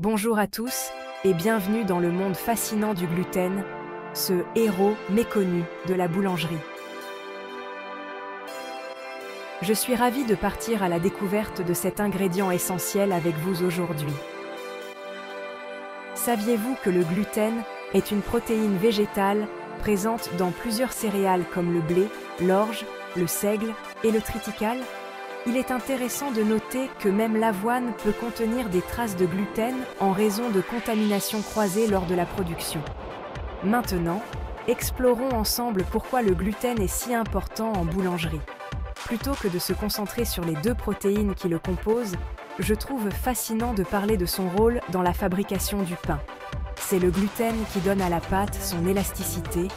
Bonjour à tous et bienvenue dans le monde fascinant du gluten, ce héros méconnu de la boulangerie. Je suis ravie de partir à la découverte de cet ingrédient essentiel avec vous aujourd'hui. Saviez-vous que le gluten est une protéine végétale présente dans plusieurs céréales comme le blé, l'orge, le seigle et le triticale? Il est intéressant de noter que même l'avoine peut contenir des traces de gluten en raison de contaminations croisées lors de la production. Maintenant, explorons ensemble pourquoi le gluten est si important en boulangerie. Plutôt que de se concentrer sur les deux protéines qui le composent, je trouve fascinant de parler de son rôle dans la fabrication du pain. C'est le gluten qui donne à la pâte son élasticité,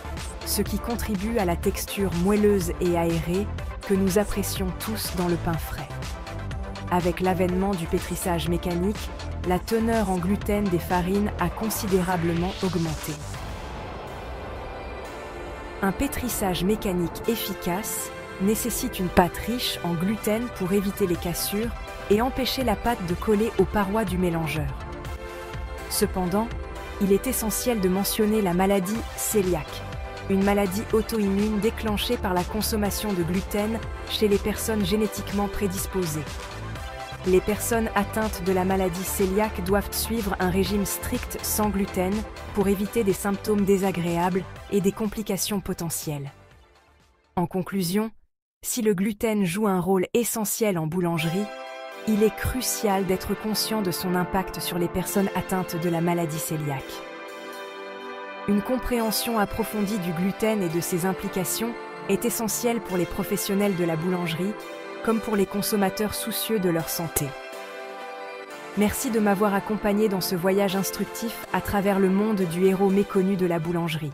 ce qui contribue à la texture moelleuse et aérée que nous apprécions tous dans le pain frais. Avec l'avènement du pétrissage mécanique, la teneur en gluten des farines a considérablement augmenté. Un pétrissage mécanique efficace nécessite une pâte riche en gluten pour éviter les cassures et empêcher la pâte de coller aux parois du mélangeur. Cependant, il est essentiel de mentionner la maladie cœliaque, une maladie auto-immune déclenchée par la consommation de gluten chez les personnes génétiquement prédisposées. Les personnes atteintes de la maladie cœliaque doivent suivre un régime strict sans gluten pour éviter des symptômes désagréables et des complications potentielles. En conclusion, si le gluten joue un rôle essentiel en boulangerie, il est crucial d'être conscient de son impact sur les personnes atteintes de la maladie cœliaque. Une compréhension approfondie du gluten et de ses implications est essentielle pour les professionnels de la boulangerie, comme pour les consommateurs soucieux de leur santé. Merci de m'avoir accompagné dans ce voyage instructif à travers le monde du héros méconnu de la boulangerie.